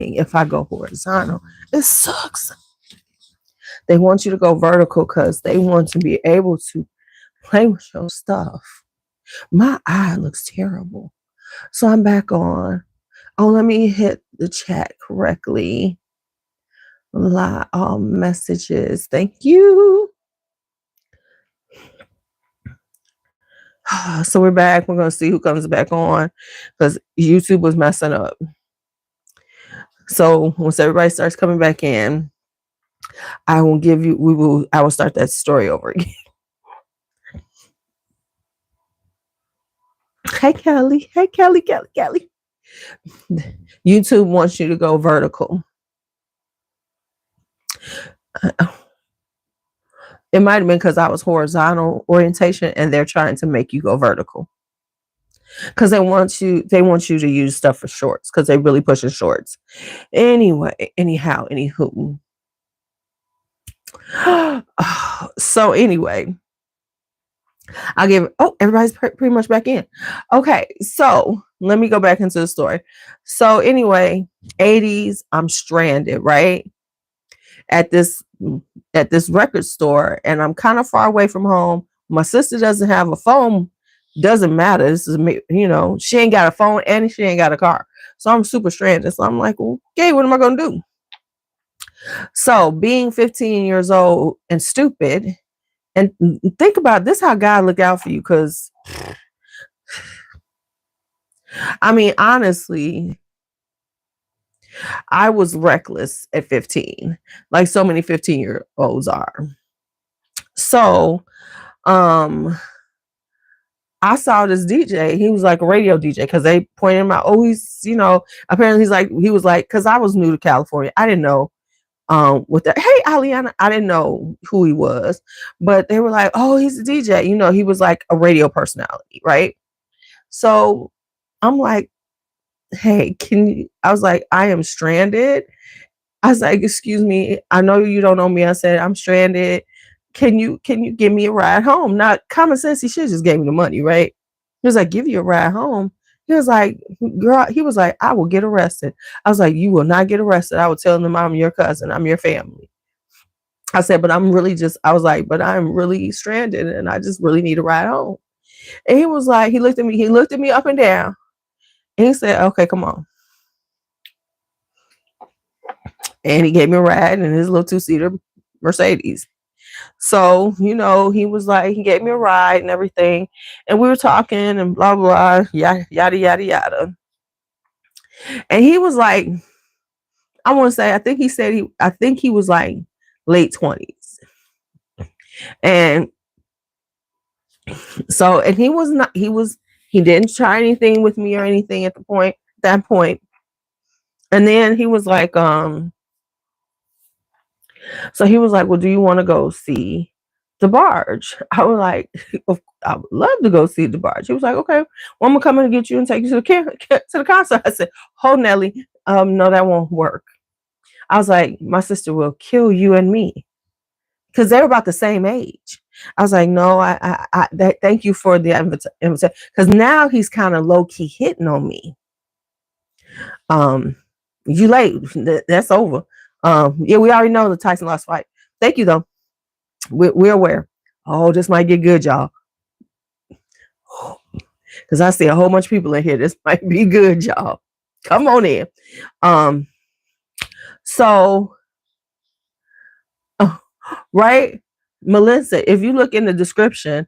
if I go horizontal. It sucks. They want you to go vertical because they want to be able to play with your stuff. My eye looks terrible. So I'm back on. Oh, let me hit the chat correctly. All messages. Thank you. So we're back. We're going to see who comes back on because YouTube was messing up. So once everybody starts coming back in, I will start that story over again. Hey, Kelly. Hey, Kelly. YouTube wants you to go vertical. It might have been because I was horizontal orientation and they're trying to make you go vertical. Because they want you to use stuff for shorts because they're really pushing shorts. Anywho. So anyway, everybody's pretty much back in. Okay, so let me go back into the story. So anyway, 80s, I'm stranded, right? At this record store, and I'm kind of far away from home. My sister doesn't have a phone. Doesn't matter. This is me, she ain't got a phone and she ain't got a car. So I'm super stranded. So I'm like, okay, what am I going to do? So being 15 years old and stupid, and think about this, how God look out for you. Because I mean, honestly, I was reckless at 15, like so many 15-year-olds are. So, I saw this DJ. He was like a radio DJ because they pointed him out. Oh, he's, apparently he was like, because I was new to California. I didn't know with that. Hey, Aliana, I didn't know who he was, but they were like, oh, he's a DJ. He was like a radio personality, right? So I'm like, hey, I was like, I am stranded. I was like, excuse me, I know you don't know me. I said, I'm stranded. Can you give me a ride home? Now, common sense, he should just gave me the money, right? He was like, give you a ride home. He was like, girl, I will get arrested. I was like, you will not get arrested. I will tell them I'm your cousin. I'm your family. I said, but I'm really stranded and I just really need a ride home. And he was like, he looked at me up and down. And he said, okay, come on. And he gave me a ride in his little 2-seater Mercedes. So, he was like, he gave me a ride and everything. And we were talking and blah, blah, yada, yada, yada, yada. And he was like, I want to say, I think he was like late 20s. And so, and he didn't try anything with me or anything at that point. And then he was like, so he was like, well, do you want to go see the barge? I was like, I would love to go see the barge. He was like, okay, well, I'm gonna come and get you and take you to the concert. I said, oh, Nelly, no, that won't work. I was like, my sister will kill you and me because they're about the same age. I was like, no, thank you for the invitation, because now he's kind of low key hitting on me. You late? That's over. Yeah, we already know the Tyson lost fight. Thank you though. We're aware. Oh, this might get good, y'all. Because I see a whole bunch of people in here. This might be good, y'all. Come on in. So, right, Melissa, if you look in the description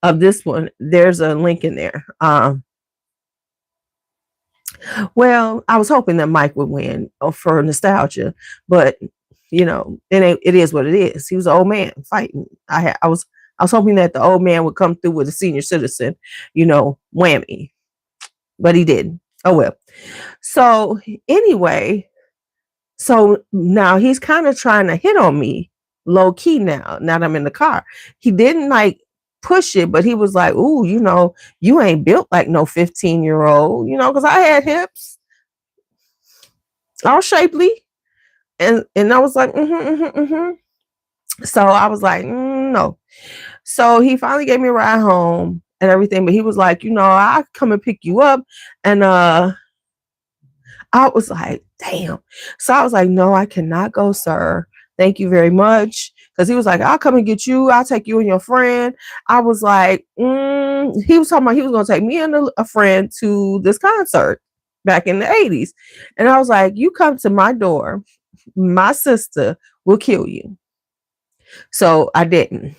of this one, there's a link in there. Well, I was hoping that Mike would win for nostalgia, but it is what it is. He was an old man fighting. I was hoping that the old man would come through with a senior citizen, whammy, but he didn't. Oh well. So anyway, so now he's kind of trying to hit on me low key now that I'm in the car. He didn't like push it, but he was like, ooh, you ain't built like no 15-year-old, because I had hips, all shapely. And I was like, So I was like, no. So he finally gave me a ride home and everything, but he was like, I'll come and pick you up. And I I was like, damn. So I was like, no, I cannot go, sir. Thank you very much. Because he was like, I'll come and get you. I'll take you and your friend. I was like, he was talking about he was going to take me and a friend to this concert back in the 80s. And I was like, you come to my door, my sister will kill you. So I didn't.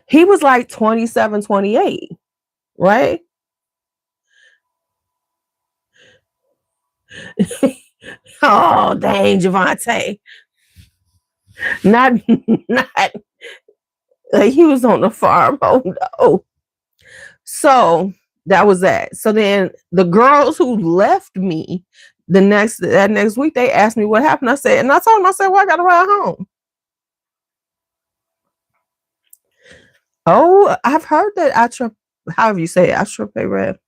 He was like 27, 28, right? Oh, dang, Javante. Not like he was on the farm. Oh no. So that was that. So then the girls who left me that next week, they asked me what happened. I said, and I told them, I said, well, I got to ride home. Oh, I've heard that however you say it, I trip a rev.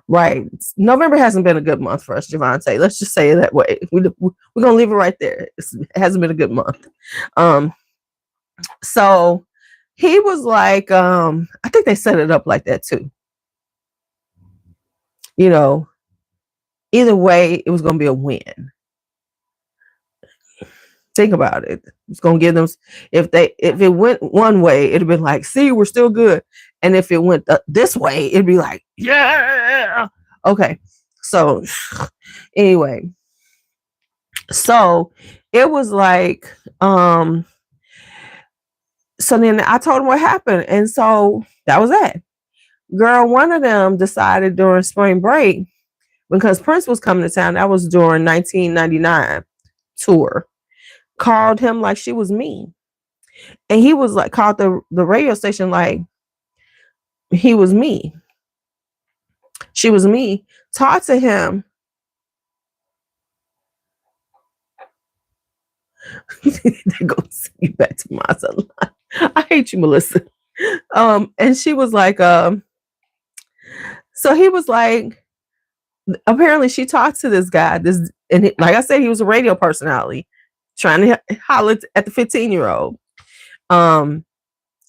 Right. November hasn't been a good month for us, Javante. Let's just say it that way. We're going to leave it right there. It hasn't been a good month. So he was like, I think they set it up like that too. You know, either way, it was going to be a win. Think about it. It's going to give them, if it went one way, it'd been like, see, we're still good. And if it went this way, it'd be like, yeah. Okay. So anyway, so it was like, so then I told him what happened. And so that was that. Girl, one of them decided during spring break, because Prince was coming to town, that was during 1999 tour, called him like she was me. And he was like, called the radio station like he was me. She was me. Talked to him. They go send you back to my son. I hate you, Melissa. And she was like, so he was like, apparently she talked to this guy, and like I said, he was a radio personality trying to holler at the 15-year-old. And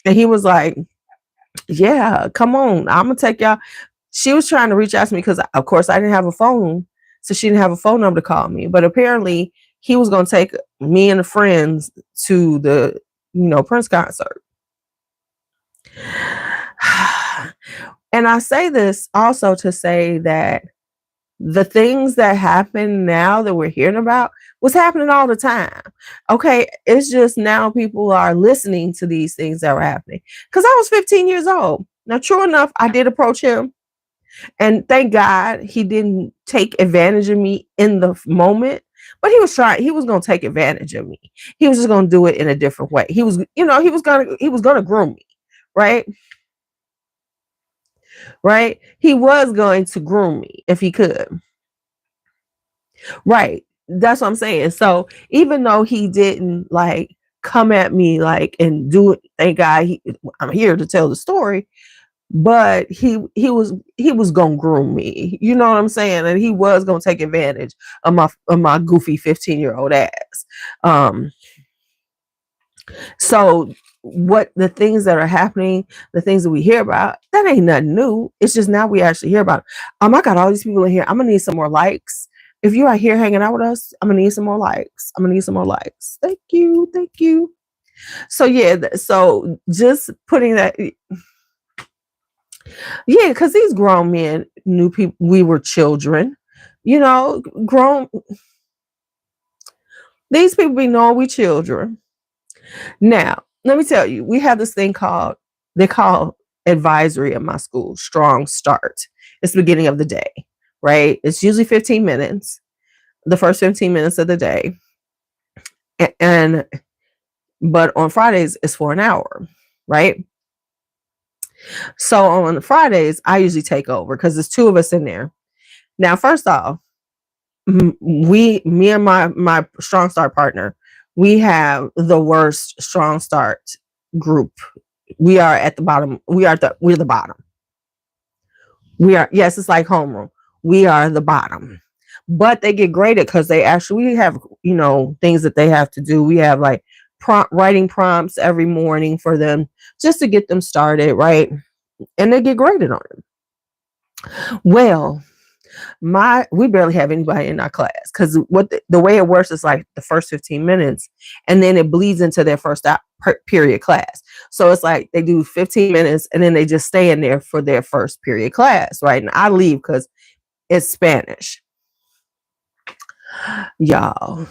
he was like, yeah, come on, I'm gonna take y'all. She was trying to reach out to me because, of course, I didn't have a phone, so she didn't have a phone number to call me. But apparently, he was gonna take me and the friends to the, Prince concert. And I say this also to say that the things that happen now that we're hearing about was happening all the time. Okay, it's just now people are listening to these things that were happening. Because I was 15 years old. Now, true enough, I did approach him. And thank God he didn't take advantage of me in the moment. But he was going to take advantage of me. He was just going to do it in a different way. He was going to groom me, right? Right? He was going to groom me if he could. Right. That's what I'm saying. So even though he didn't like come at me like and do it, thank God I'm here to tell the story. But he was gonna groom me. You know what I'm saying? And he was gonna take advantage of my goofy 15-year-old ass. So what the things that are happening, the things that we hear about, that ain't nothing new. It's just now we actually hear about it. I got all these people in here. I'm gonna need some more likes. If you are here hanging out with us, I'm gonna need some more likes. Thank you. So yeah, so just putting that. Yeah, because these grown men knew people. We were children, grown. These people be knowing we children. Now, let me tell you, we have this thing they call advisory at my school, Strong Start. It's the beginning of the day, right? It's usually 15 minutes, the first 15 minutes of the day. But on Fridays, it's for an hour, right? So on Fridays, I usually take over because there's two of us in there. Now, first off, me and my Strong Start partner, we have the worst Strong Start group. We are at the bottom. We're the bottom. Yes, it's like homeroom. We are the bottom. But they get graded because we have, things that they have to do. We have like writing prompts every morning for them just to get them started, right? And they get graded on it. Well, We barely have anybody in our class, because the way it works is like the first 15 minutes, and then it bleeds into their first period class. So it's like they do 15 minutes and then they just stay in there for their first period class, right? And I leave because it's Spanish. Y'all,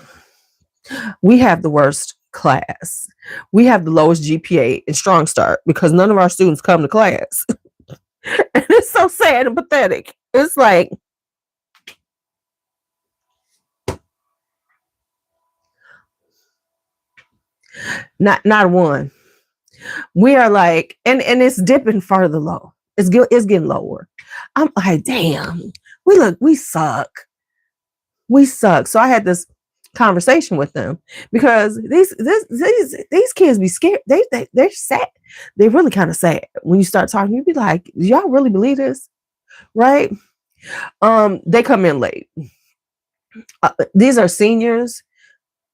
we have the worst class. We have the lowest GPA in Strong Start because none of our students come to class. And it's so sad and pathetic. It's like, not one. We are like, and it's dipping further low. It's getting lower. I'm like, damn, we suck. We suck. So I had this conversation with them because these kids be scared. They're sad. They're really kind of sad. When you start talking, you be like, do y'all really believe this? Right? They come in late. These are seniors.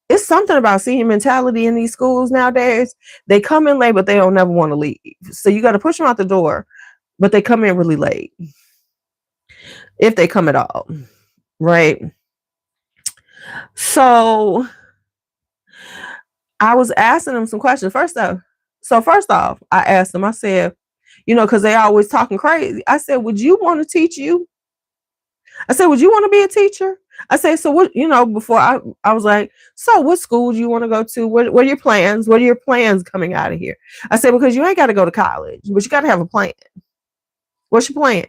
It's something about senior mentality in these schools nowadays. They come in late, but they don't never want to leave. So you got to push them out the door, but they come in really late. If they come at all. Right? So I was asking them some questions. First off, I asked them, I said, because they always talking crazy. I said, would you want to teach you? I said, would you want to be a teacher? I said, so what, before I was like, so what school do you want to go to? What are your plans? What are your plans coming out of here? I said, because you ain't got to go to college, but you got to have a plan. What's your plan?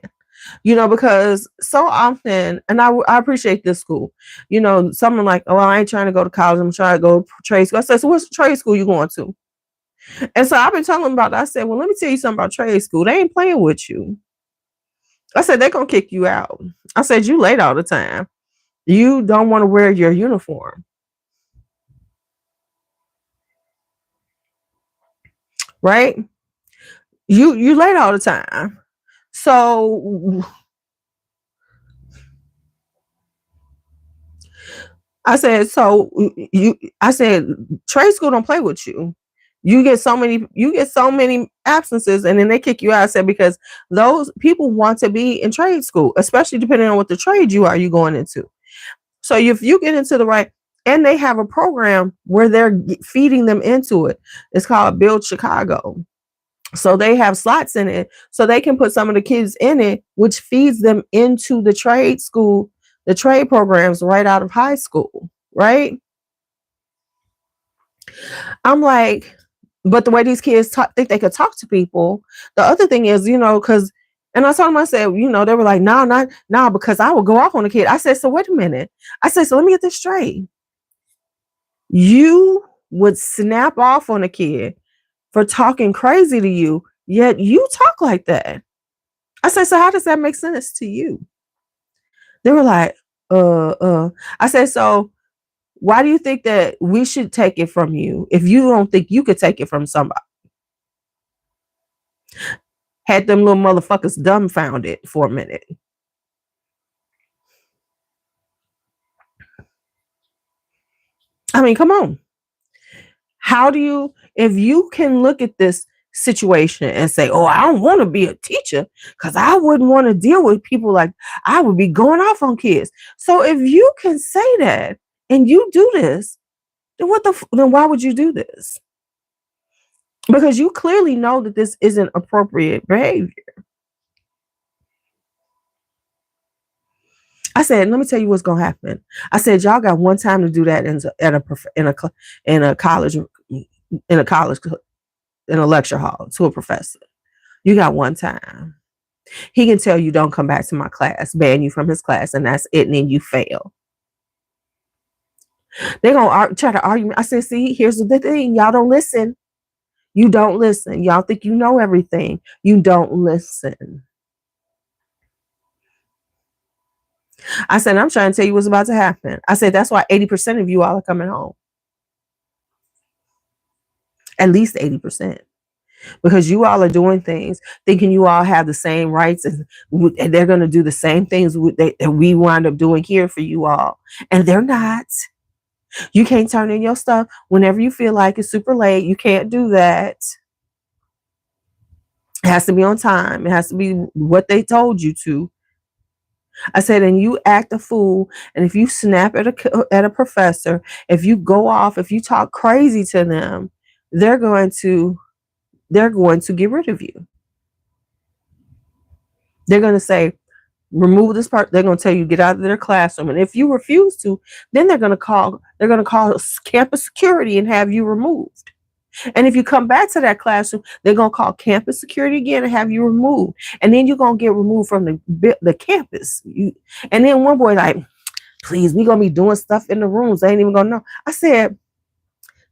Because so often, and I appreciate this school, someone like, oh, I ain't trying to go to college. I'm trying to go to trade school. I said, so what's the trade school you going to? And so I've been telling them about that. I said, well, let me tell you something about trade school. They ain't playing with you. I said, they're going to kick you out. I said, you late all the time. You don't want to wear your uniform. Right? You late all the time. So I said, trade school don't play with you. You get so many absences and then they kick you out. I said, because those people want to be in trade school, especially depending on what the trade you going into. So if you get into the right, and they have a program where they're feeding them into it. It's called Build Chicago. So they have slots in it so they can put some of the kids in it, which feeds them into the trade school, the trade programs right out of high school. Right. I'm like, but the way these kids think they could talk to people. The other thing is, because, and I told them, I said, they were like, no, because I would go off on a kid. I said, so wait a minute. I said, so let me get this straight. You would snap off on a kid for talking crazy to you, yet you talk like that. I said, so how does that make sense to you? They were like, I said, so why do you think that we should take it from you if you don't think you could take it from somebody? Had them little motherfuckers dumbfounded for a minute. I mean, come on. How do you, if you can look at this situation and say, oh, I don't want to be a teacher because I wouldn't want to deal with people like I would be going off on kids. So if you can say that and you do this, then why would you do this? Because you clearly know that this isn't appropriate behavior. I said, let me tell you what's gonna happen. I said, y'all got one time to do that in a college in a lecture hall to a professor. You got one time. He can tell you don't come back to my class, ban you from his class, and that's it, and then you fail. They're gonna try to argue. I said, see, here's the thing. Y'all don't listen. You don't listen. Y'all think you know everything. You don't listen. I said, I'm trying to tell you what's about to happen. I said, that's why 80% of you all are coming home. At least 80%. Because you all are doing things, thinking you all have the same rights, and they're going to do the same things that we wind up doing here for you all. And they're not. You can't turn in your stuff whenever you feel like it's super late. You can't do that. It has to be on time. It has to be what they told you to. I said, and you act a fool, and if you snap at a professor, if you go off, if you talk crazy to them, they're going to get rid of you. They're going to say, remove this part. They're going to tell you get out of their classroom, and if you refuse to, then they're going to call campus security and have you removed. And if you come back to that classroom, they're going to call campus security again and have you removed. And then you're going to get removed from the campus. And then one boy like, please, we're going to be doing stuff in the rooms. They ain't even going to know. I said,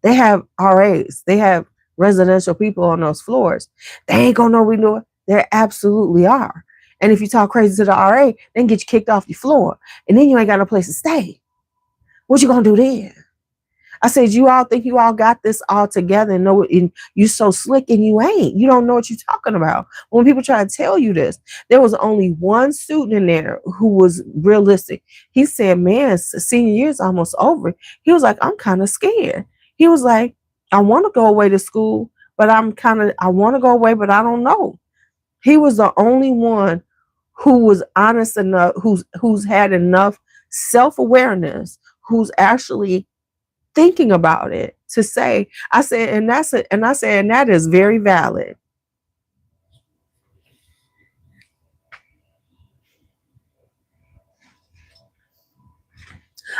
they have RAs. They have residential people on those floors. They ain't going to know we do it. They absolutely are. And if you talk crazy to the RA, then get you kicked off your floor. And then you ain't got no place to stay. What you going to do then? I said, you all think you all got this all together and know it, and you so slick, and you ain't. You don't know what you're talking about. When people try to tell you this, there was only one student in there who was realistic. He said, man, senior year's almost over. He was like, I'm kind of scared. He was like, I want to go away to school, but I want to go away, but I don't know. He was the only one who was honest enough, who's had enough self-awareness, who's actually thinking about it to say, I said, and that is very valid.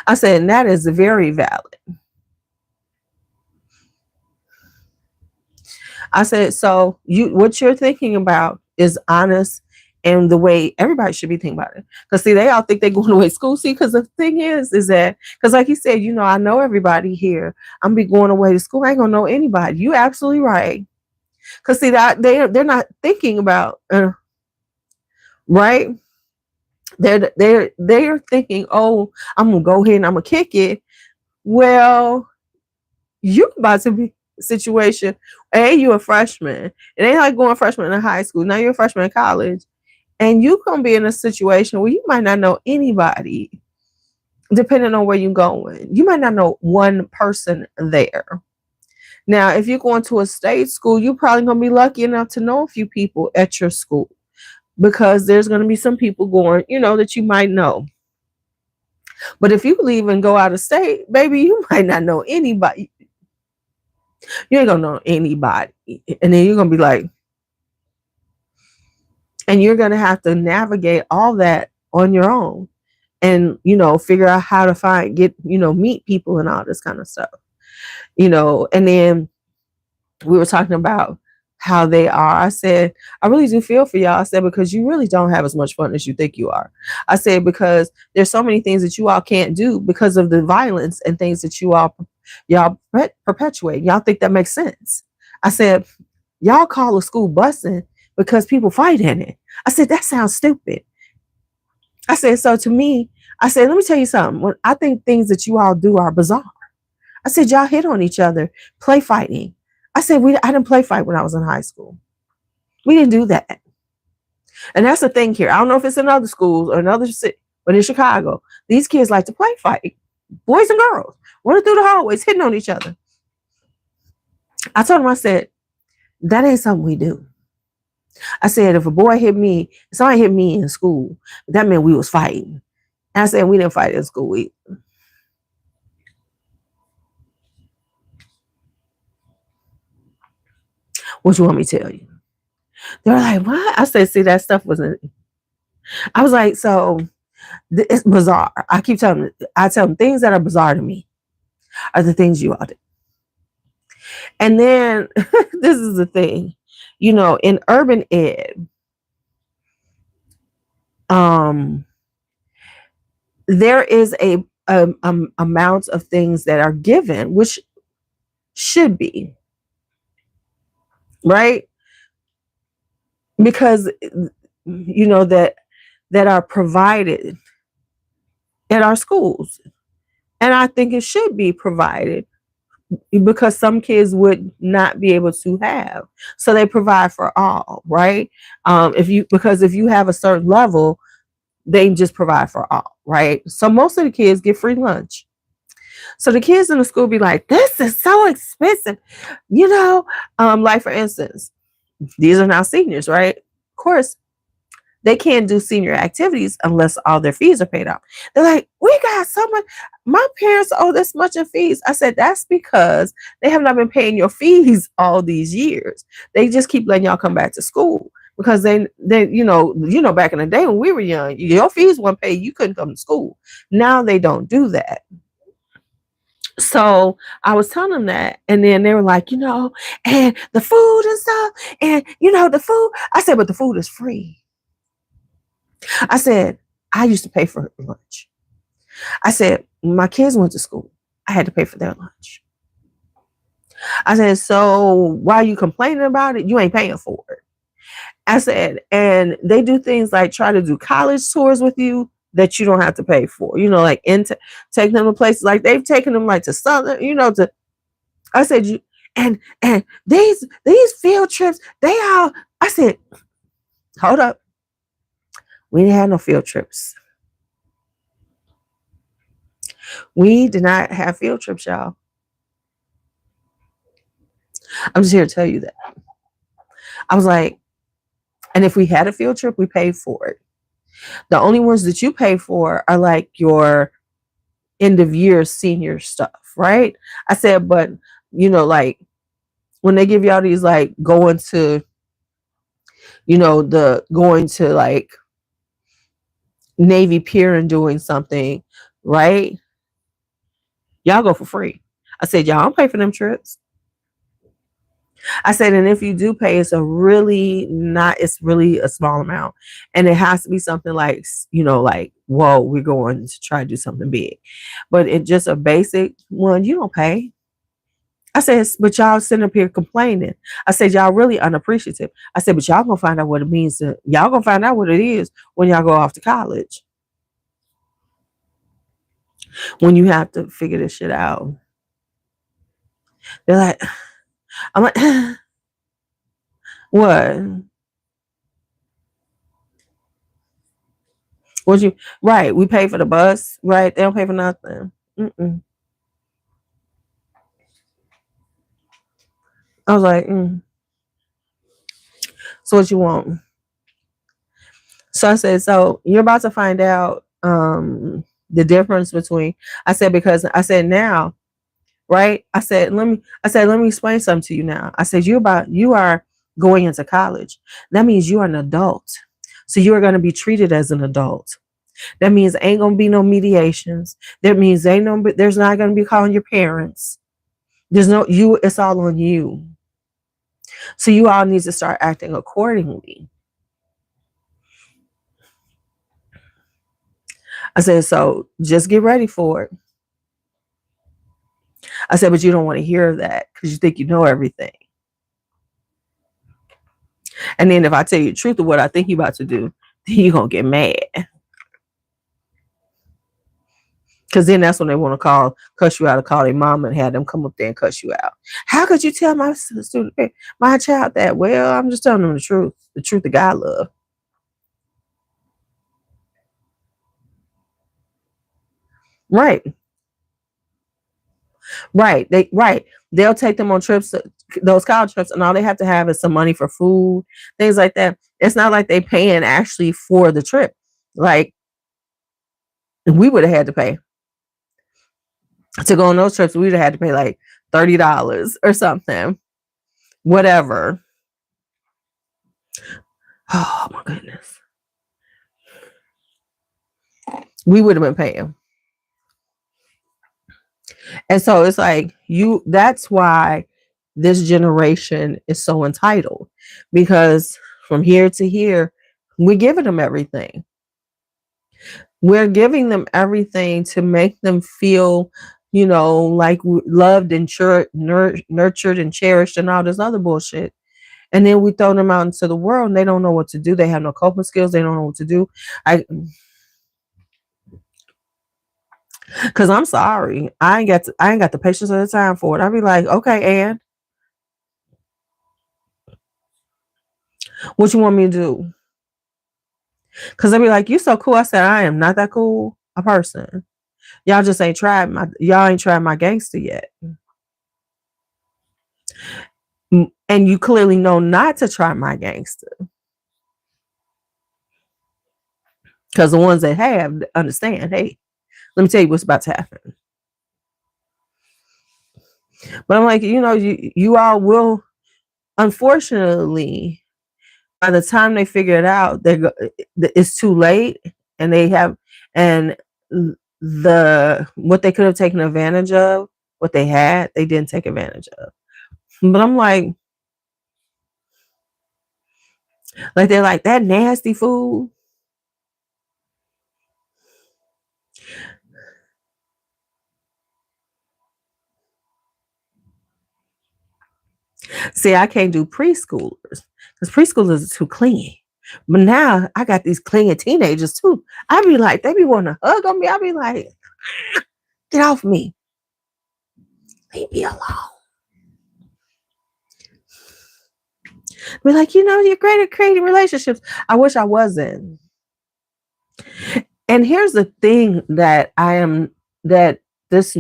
I said, and that is very valid. I said, so what you're thinking about is honest, and the way everybody should be thinking about it. Because see, they all think they're going away to school. See, because the thing is that, because like you said, I know everybody here. I'm be going away to school. I ain't gonna know anybody. You absolutely right. Because see, that they're not thinking about right. They're thinking, oh, I'm gonna go ahead and I'm gonna kick it. Well, you're about to be a situation. Hey, you a freshman. It ain't like going freshman in high school. Now you're a freshman in college. And you're going to be in a situation where you might not know anybody, depending on where you're going. You might not know one person there. Now, if you're going to a state school, you're probably going to be lucky enough to know a few people at your school, because there's going to be some people going, that you might know. But if you leave and go out of state, baby, you might not know anybody. You ain't going to know anybody. And then you're going to be like, and you're going to have to navigate all that on your own and, figure out how to meet people and all this kind of stuff, and then we were talking about how they are. I said, I really do feel for y'all. I said, because you really don't have as much fun as you think you are. I said, because there's so many things that you all can't do because of the violence and things that y'all perpetuate. Y'all think that makes sense. I said, y'all call a school busing because people fight in it. I said, that sounds stupid. I said, so to me, I said, let me tell you something. When I think things that you all do are bizarre. I said, y'all hit on each other, play fighting. I said, I didn't play fight when I was in high school. We didn't do that. And that's the thing here. I don't know if it's in other schools or another city, but in Chicago, these kids like to play fight. Boys and girls running through the hallways, hitting on each other. I told him, I said, that ain't something we do. I said, if a boy hit me, if somebody hit me in school, that meant we was fighting. And I said, we didn't fight in school either. What you want me to tell you? They were like, what? I said, see, that stuff wasn't. I was like, so it's bizarre. I tell them things that are bizarre to me are the things you all do. And then this is the thing, in urban ed, there is a amount of things that are given, which should be right, because that are provided at our schools, and I think it should be provided because some kids would not be able to have, so they provide for all, right? If you have a certain level, they just provide for all, right? So most of the kids get free lunch. So the kids in the school be like, this is so expensive, like for instance, these are now seniors, right? Of course, they can't do senior activities unless all their fees are paid out. They're like, we got so much. My parents owe this much in fees. I said, that's because they have not been paying your fees all these years. They just keep letting y'all come back to school because they back in the day when we were young, your fees weren't paid. You couldn't come to school. Now they don't do that. So I was telling them that, and then they were like, and the food and stuff, and the food. I said, but the food is free. I said, I used to pay for lunch. I said, when my kids went to school, I had to pay for their lunch. I said, so why are you complaining about it? You ain't paying for it. I said, and they do things like try to do college tours with you that you don't have to pay for, like take them to places like they've taken them like to Southern, I said, and these field trips, I said, hold up. We didn't have no field trips. We did not have field trips, y'all. I'm just here to tell you that. I was like, and if we had a field trip, we paid for it. The only ones that you pay for are like your end of year senior stuff, right? I said, but like when they give y'all these like going to like Navy Pier and doing something, right? Y'all go for free. I said, y'all don't pay for them trips. I said, and if you do pay, it's really a small amount. And it has to be something like, like, whoa, we're going to try to do something big. But it's just a basic one, you don't pay. I said, but y'all sitting up here complaining. I said, y'all really unappreciative. I said, but y'all gonna find out what it means y'all gonna find out what it is when y'all go off to college. When you have to figure this shit out. They're like, I'm like, what? Right, we pay for the bus, right? They don't pay for nothing. Mm-mm. I was like, so what you want? So I said, so you're about to find out the difference between, I said, because I said now, right? I said, let me explain something to you now. I said, you are going into college. That means you are an adult. So you are going to be treated as an adult. That means ain't going to be no mediations. That means there's not going to be calling your parents. It's all on you. So you all need to start acting accordingly. I said, so just get ready for it. I said, but you don't want to hear that because you think you know everything. And then if I tell you the truth of what I think you're about to do, then you're going to get mad. Because then that's when they want to cuss you out, or call their mom and have them come up there and cuss you out. How could you tell my child that? Well, I'm just telling them the truth of God love. Right. They'll take them on trips, those college trips, and all they have to have is some money for food, things like that. It's not like they paying actually for the trip. Like we would have had to pay to go on those trips. We'd have had to pay like $30 or something, whatever. Oh my goodness, we would have been paying. And so it's like that's why this generation is so entitled, because from here to here, we're giving them everything. We're giving them everything to make them feel, like loved and nurtured and cherished and all this other bullshit. And then we throw them out into the world and they don't know what to do. They have no coping skills. They don't know what to do. Cause I'm sorry. I ain't got the patience or the time for it. I'd be like, okay, Ann, what you want me to do? Cause I'd be like, you so cool. I said, I am not that cool a person. Y'all just ain't tried my gangster yet. And you clearly know not to try my gangster. Because the ones that have understand, hey, let me tell you what's about to happen. But I'm like, you all will, unfortunately, by the time they figure it out, it's too late, and the what they could have taken advantage of, what they had, they didn't take advantage of. But I'm like they're like, that nasty food. See, I can't do preschoolers because preschoolers are too clingy. But now I got these clingy teenagers too. I be like, they be wanting to hug on me. I be like, get off me. Leave me alone. Be like, you're great at creating relationships. I wish I wasn't. And here's the thing that this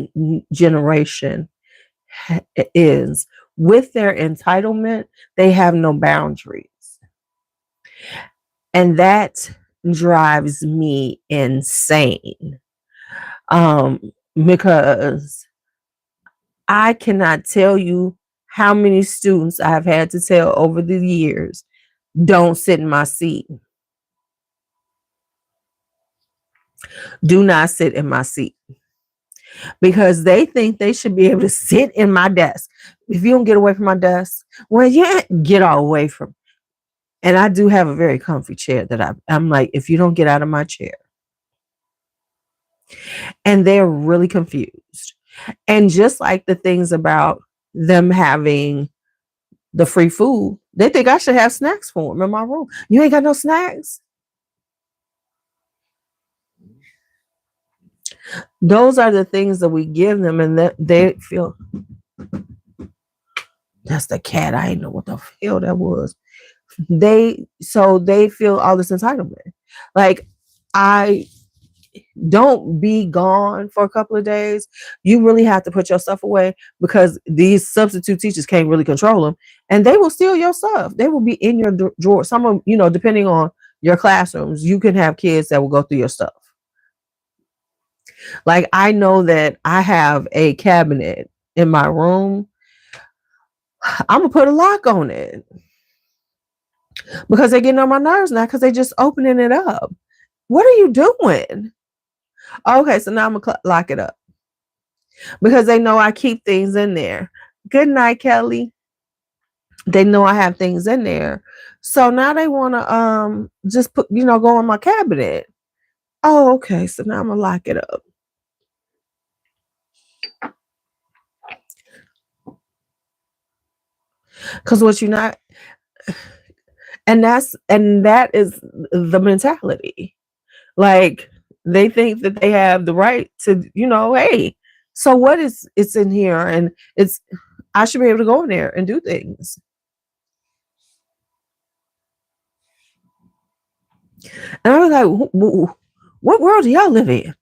generation is, with their entitlement, they have no boundaries. And that drives me insane. Because I cannot tell you how many students I've had to tell over the years, don't sit in my seat. Do not sit in my seat. Because they think they should be able to sit in my desk. If you don't get away from my desk, well, yeah, get all away from. And I do have a very comfy chair that I'm like, if you don't get out of my chair. And they're really confused. And just like the things about them having the free food, they think I should have snacks for them in my room. You ain't got no snacks? Those are the things that we give them, and that they feel. That's the cat. I didn't know what the hell that was. They feel all this entitlement. Like, I don't be gone for a couple of days. You really have to put your stuff away, because these substitute teachers can't really control them, and they will steal your stuff. They will be in your drawer. Some of, depending on your classrooms, you can have kids that will go through your stuff. Like, I know that I have a cabinet in my room. I'm gonna put a lock on it, because they're getting on my nerves now, because they're just opening it up. What are you doing? Okay, so now I'm gonna lock it up, because they know I keep things in there. Good night, Kelly. They know I have things in there, so now they want to just put go in my cabinet. Oh, okay, so now I'm gonna lock it up. Because what you're not, and that is the mentality. Like, they think that they have the right to, hey, so what is it's in here, and I should be able to go in there and do things. And I was like, what world do y'all live in?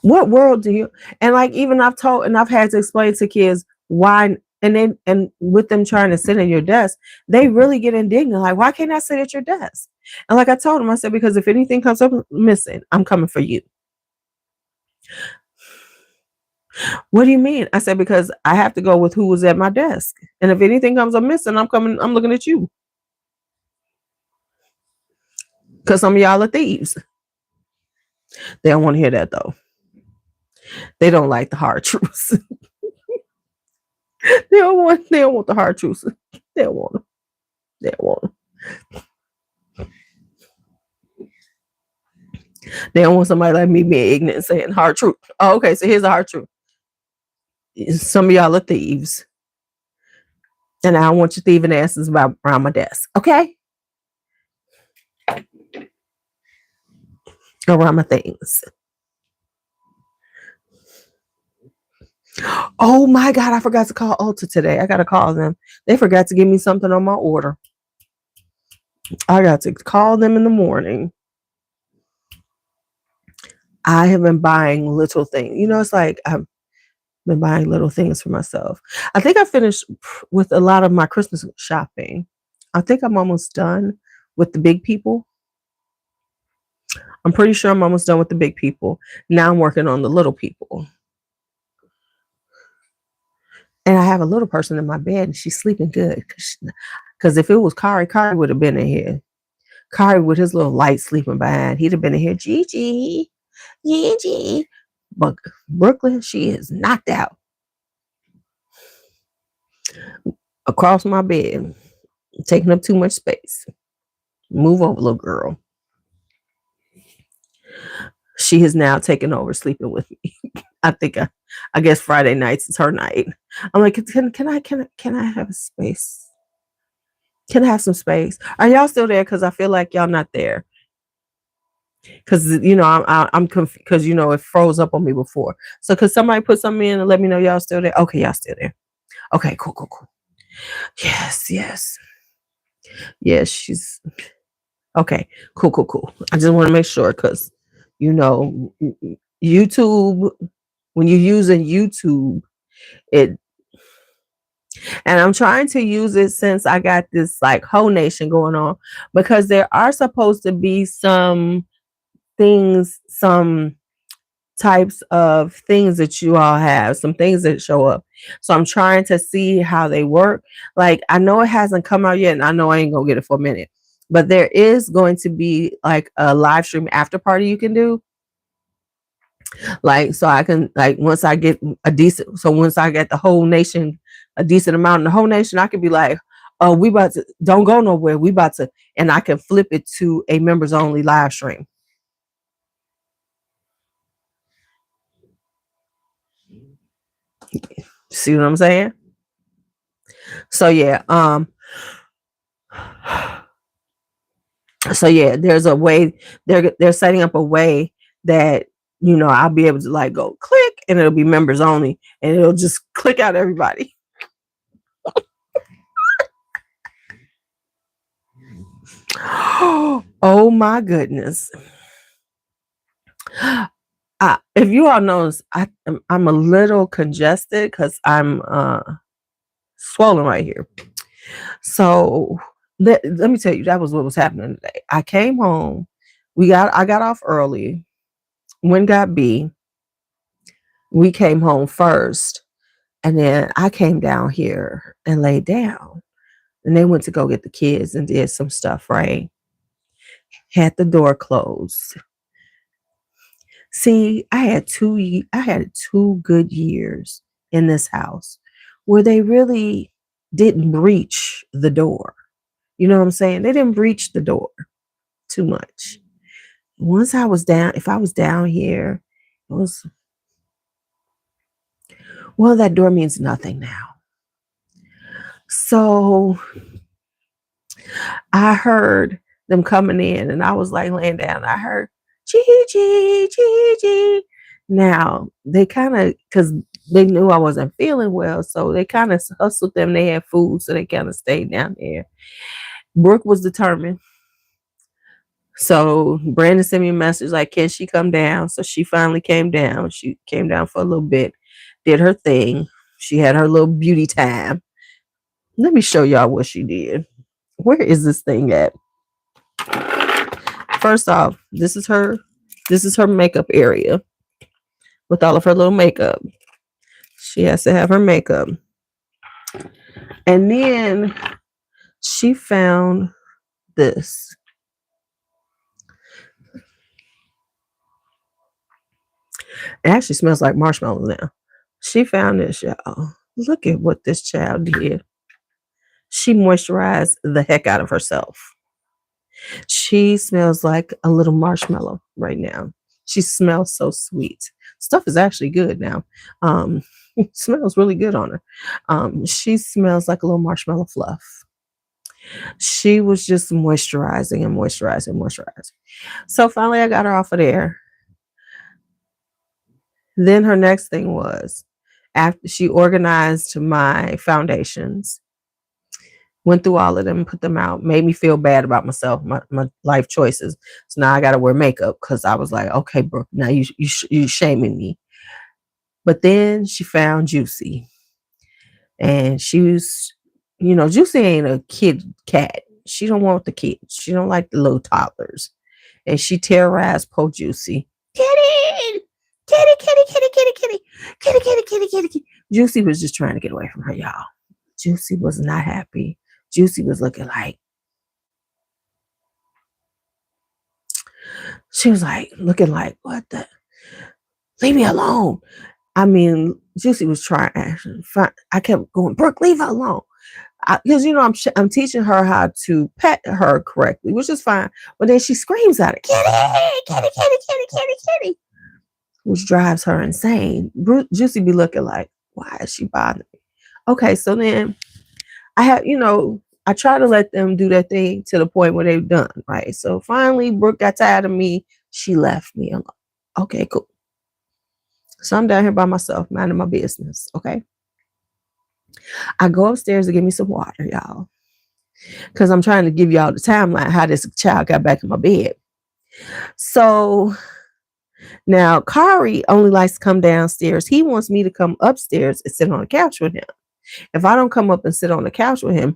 What world do you? And like, even I've had to explain to kids why, and with them trying to sit at your desk, they really get indignant. Like, why can't I sit at your desk? And like I told them, I said, because if anything comes up missing, I'm coming for you. What do you mean? I said, because I have to go with who was at my desk. And if anything comes up missing, I'm looking at you. Because some of y'all are thieves. They don't want to hear that, though. They don't like the hard truths. They don't want the hard truths. They don't want them. They don't want them. They don't want somebody like me being ignorant and saying hard truth. Oh, okay, so here's the hard truth. Some of y'all are thieves. And I don't want your thieving asses around my desk. Okay? Around my things. Oh my God, I forgot to call Ulta today. I got to call them. They forgot to give me something on my order. I got to call them in the morning. I have been buying little things. It's like I've been buying little things for myself. I think I finished with a lot of my Christmas shopping. I think I'm almost done with the big people. I'm pretty sure I'm almost done with the big people. Now I'm working on the little people. And I have a little person in my bed and she's sleeping good. Because if it was Kari would have been in here. Kari with his little light sleeping behind. He'd have been in here. Gigi. Gigi. But Brooklyn, she is knocked out. Across my bed. Taking up too much space. Move over, little girl. She has now taken over sleeping with me. I guess Friday nights is her night. I'm like, can I have a space? Can I have some space? Are y'all still there? Because I feel like y'all not there. Because I'm confused because it froze up on me before. So could somebody put something in and let me know y'all still there? Okay, y'all still there. Okay, cool. Yes. Yes, she's okay. Cool. I just want to make sure because YouTube, when you're using YouTube, and I'm trying to use it since I got this like whole nation going on, because there are supposed to be some types of things that you all have, some things that show up. So I'm trying to see how they work. Like, I know it hasn't come out yet, and I know I ain't gonna get it for a minute, but there is going to be like a live stream after party you can do. Like, so I can, like, once I get the whole nation, a decent amount in the whole nation, I can be like, oh, we about to, don't go nowhere. We about to, and I can flip it to a members only live stream. See what I'm saying? So yeah, there's a way, they're setting up a way that I'll be able to like go click and it'll be members only and it'll just click out everybody. Oh my goodness. If you all notice, I'm a little congested because I'm swollen right here. So let me tell you, that was what was happening today. I came home. I got off early. When got B. We came home first. And then I came down here and laid down. And they went to go get the kids and did some stuff, right? Had the door closed. See, I had 2 good years in this house where they really didn't breach the door. You know what I'm saying? They didn't breach the door too much. Once I was down, if I was down here, it was, well, that door means nothing now. So I heard them coming in and I was like laying down. I heard Gigi. Now they kind of, because they knew I wasn't feeling well, so they kind of hustled them. They had food, so they kind of stayed down there. Brooke was determined. So Brandon sent me a message like, can she come down? So she finally came down. She came down for a little bit, did her thing. She had her little beauty time. Let me show y'all what she did. Where is this thing at? First off, this is her makeup area with all of her little makeup. She has to have her makeup. And then she found this. It actually smells like marshmallows now. She found this, y'all. Look at what this child did. She moisturized the heck out of herself. She smells like a little marshmallow right now. She smells so sweet. Stuff is actually good now. It smells really good on her. She smells like a little marshmallow fluff. She was just moisturizing and moisturizing. So finally I got her off of there. Then her next thing was, after she organized my foundations, went through all of them, put them out, made me feel bad about myself, my life choices. So now I got to wear makeup because I was like, okay, Brooke, now you shaming me. But then she found Juicy. And she was, Juicy ain't a kid cat. She don't want the kids. She don't like the little toddlers. and she terrorized poor Juicy. Kitty, kitty, kitty, kitty, kitty, kitty, kitty, kitty, kitty, kitty, kitty. Juicy was just trying to get away from her, y'all. Juicy was not happy. Juicy was looking like, she was like, looking like, what the? Leave me alone. I mean, Juicy was trying. I kept going, Brooke, leave her alone. Because, you know, I'm teaching her how to pet her correctly, which is fine. But then she screams at it, kitty, kitty, kitty, kitty, kitty, kitty, which drives her insane. Juicy be looking like, why is she bothering me? Okay, so then I have, you know, I try to let them do their thing to the point where they've done, right? So finally, Brooke got tired of me. She left me alone. Okay, cool. So I'm down here by myself, minding my business, okay? I go upstairs to get me some water, y'all, because I'm trying to give y'all the timeline how this child got back in my bed. So now Kari only likes to come downstairs. He wants me to come upstairs and sit on the couch with him. If I don't come up and sit on the couch with him,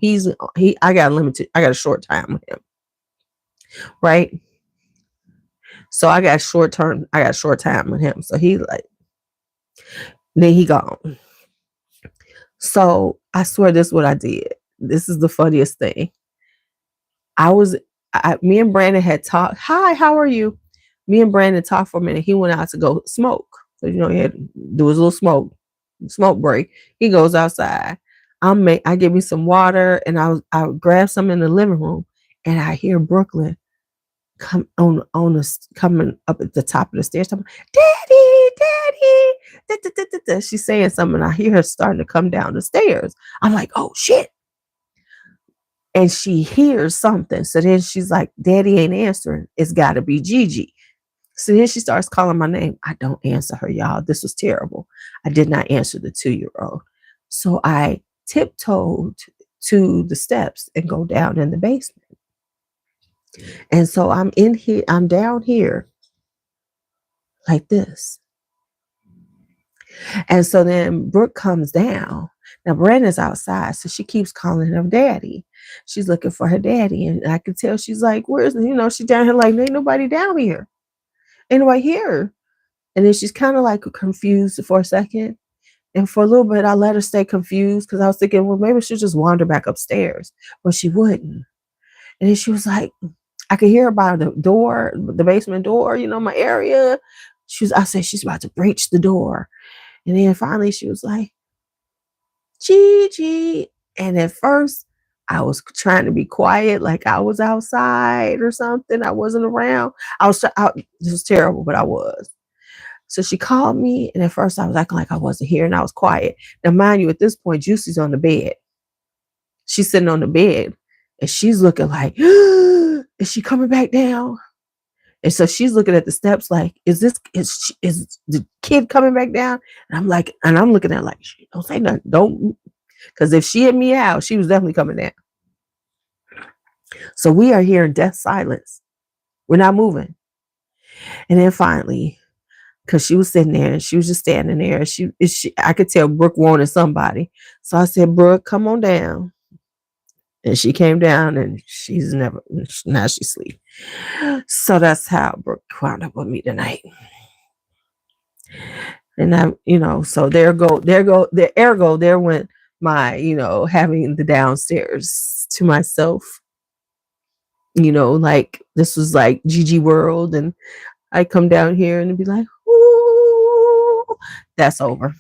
I got a short time with him, right? So I got short time with him. So he like, then he gone. So I swear this is what I did. This is the funniest thing. Me and Brandon had talked. Hi, how are you? Me and Brandon talked for a minute. He went out to go smoke. So, you know, he had to do his little smoke break. He goes outside. I get me some water and I grab some in the living room and I hear Brooklyn coming up at the top of the stairs. Daddy, Daddy. Da, da, da, da, da. She's saying something. I hear her starting to come down the stairs. I'm like, oh shit. And she hears something. So then she's like, Daddy ain't answering. It's got to be Gigi. So then she starts calling my name. I don't answer her, y'all. This was terrible. I did not answer the 2-year-old. So I tiptoed to the steps and go down in the basement. And so I'm down here like this. And so then Brooke comes down. Now Brandon's outside, so she keeps calling him daddy. She's looking for her daddy. And I can tell she's like, where's, you know, she's down here like, ain't nobody down here. Ain't nobody here. And then she's kind of like confused for a second. And for a little bit, I let her stay confused because I was thinking, well, maybe she'll just wander back upstairs. But she wouldn't. And then she was like, I could hear her by the door, the basement door, you know, my area. I said, she's about to breach the door. And then finally she was like, Gigi. And at first I was trying to be quiet, like I was outside or something. I wasn't around. This was terrible, but I was. So she called me, and at first I was acting like I wasn't here, and I was quiet. Now, mind you, at this point, Juicy's on the bed. She's sitting on the bed, and she's looking like, is she coming back down? And so she's looking at the steps like, is the kid coming back down? And I'm looking at her like, don't say nothing. Don't, because if she hit me out, she was definitely coming down. So we are here in death silence. We're not moving. And then finally, because she was sitting there and she was just standing there. I could tell Brooke wanted somebody. So I said, Brooke, come on down. And she came down and now she's asleep. So that's how Brooke wound up with me tonight. And I, you know, so there went my, you know, having the downstairs to myself. You know, like this was like Gigi World, and I come down here and be like, ooh, that's over.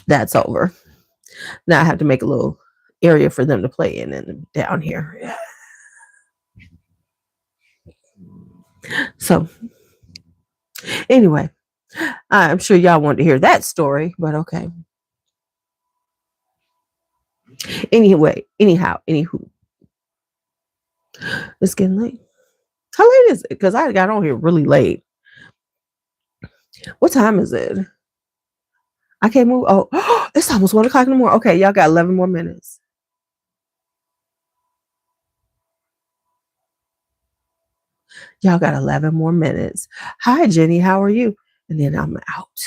That's over. Now I have to make a little area for them to play in and down here. So anyway, I'm sure y'all want to hear that story, but okay. Anywho, it's getting late. How late is it? Because I got on here really late. What time is it? I can't move. Oh, it's almost 1 o'clock in the morning. Okay, y'all got 11 more minutes. Y'all got 11 more minutes. Hi, Jenny. How are you? And then I'm out.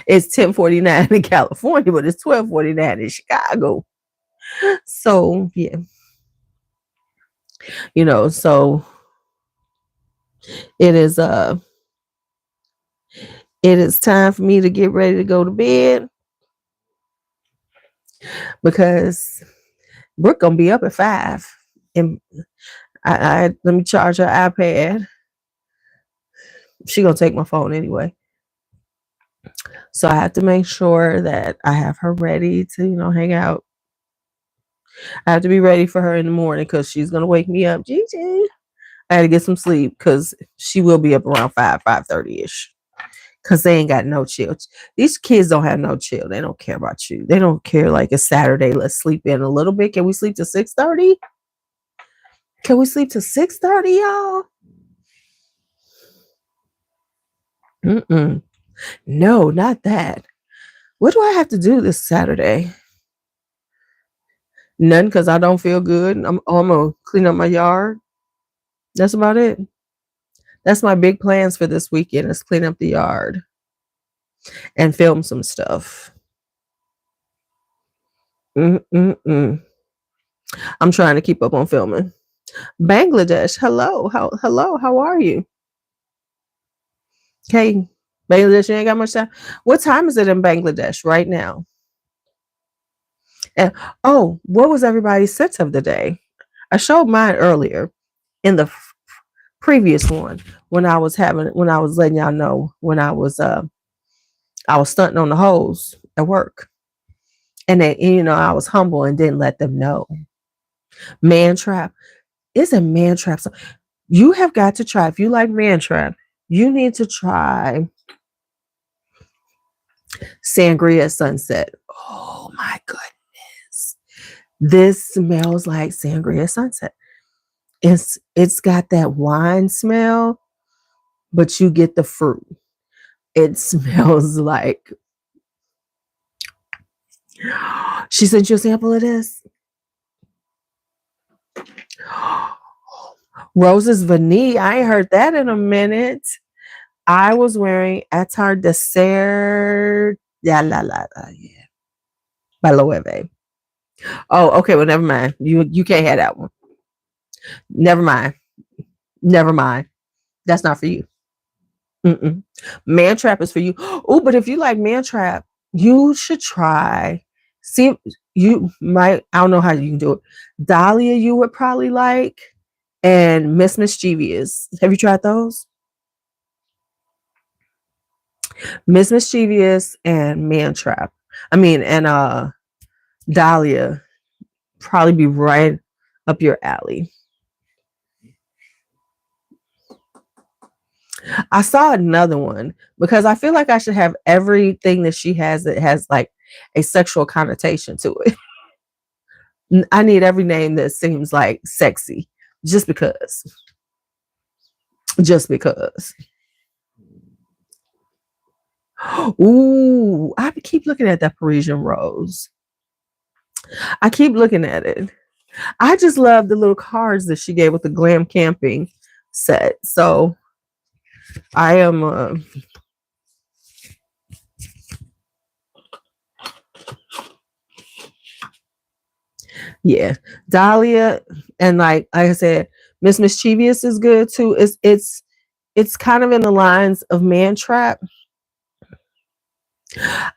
It's 10:49 in California, but it's 12:49 in Chicago. So, yeah. You know, so it is it is time for me to get ready to go to bed because Brooke gonna be up at 5. And I let me charge her iPad. She gonna take my phone anyway. So I have to make sure that I have her ready to, hang out. I have to be ready for her in the morning because she's gonna wake me up. Gigi, I had to get some sleep because she will be up around 5:30 ish. Because they ain't got no chill. These kids don't have no chill. They don't care about you. They don't care like it's Saturday. Let's sleep in a little bit. Can we sleep to 6:30? Can we sleep to 6:30, y'all? No, not that. What do I have to do this Saturday? None, because I don't feel good. I'm gonna clean up my yard. That's about it. That's my big plans for this weekend is clean up the yard and film some stuff. I'm trying to keep up on filming. Bangladesh, hello. How are you? Okay, Bangladesh, you ain't got much time. What time is it in Bangladesh right now? And what was everybody's sense of the day? I showed mine earlier in the previous one when I was letting y'all know when I was stunting on the hoes at work. And then, I was humble and didn't let them know. Man Trap. It's a Man Trap. So you have got to try. If you like Man Trap, you need to try Sangria Sunset. Oh my goodness. This smells like Sangria Sunset. It's got that wine smell, but you get the fruit. It smells like. She sent you a sample of this. Rose's Vanille. I ain't heard that in a minute. I was wearing Attar Dessert. Yeah. By Loewe. Oh, okay. Well, never mind. You can't have that one. Never mind. That's not for you. Man Trap is for you. Oh, but if you like Man Trap, you should try. See, you might. I don't know how you can do it. Dahlia, you would probably like, and Miss Mischievous. Have you tried those? Miss Mischievous and Man Trap. And Dahlia probably be right up your alley. I saw another one because I feel like I should have everything that she has that has like a sexual connotation to it. I need every name that seems like sexy just because. Just because. Ooh, I keep looking at that Parisian rose. I keep looking at it. I just love the little cards that she gave with the glam camping set. So I am yeah, Dahlia and like I said, Miss Mischievous is good too. It's kind of in the lines of Man Trap.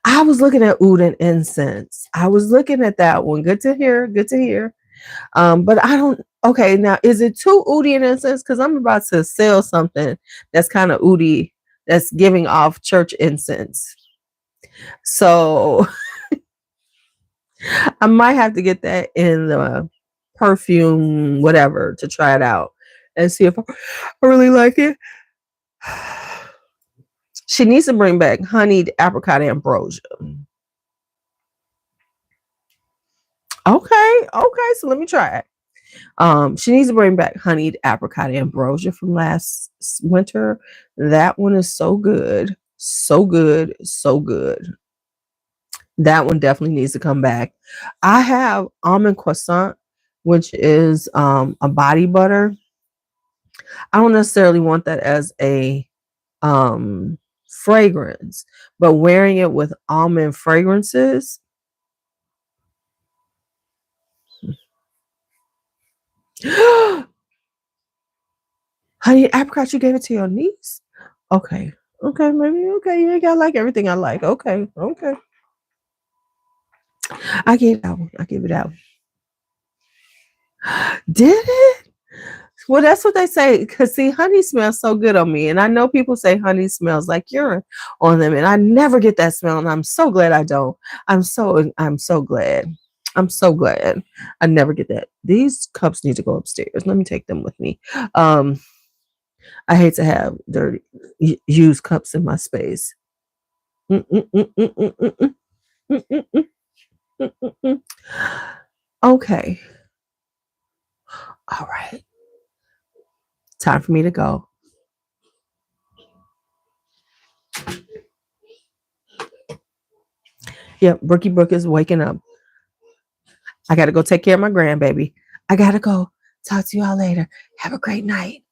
I was looking at Oud and Incense. I was looking at that one. Good to hear. But I don't. Okay, now is it too Oudie and Incense? Because I'm about to sell something that's kind of Oudie, that's giving off church incense. So I might have to get that in the perfume, whatever, to try it out and see if I really like it. She needs to bring back honeyed apricot ambrosia. Okay, so let me try it. She needs to bring back honeyed apricot ambrosia from last winter. That one is so good. That one definitely needs to come back. I have almond croissant, which is a body butter. I don't necessarily want that as a fragrance, but wearing it with almond fragrances. Honey, apricot, you gave it to your niece? Okay. Okay, maybe. Okay, you ain't got to like everything I like. Okay. Okay. I gave that one. I gave it that one. Did it? Well, that's what they say. Because, see, honey smells so good on me. And I know people say honey smells like urine on them. And I never get that smell. And I'm so glad I don't. I'm so glad. I'm so glad I never get that. These cups need to go upstairs. Let me take them with me. I hate to have dirty, used cups in my space. Okay. All right. Time for me to go. Yep, Brookie Brook is waking up. I got to go take care of my grandbaby. I got to go. Talk to you all later. Have a great night.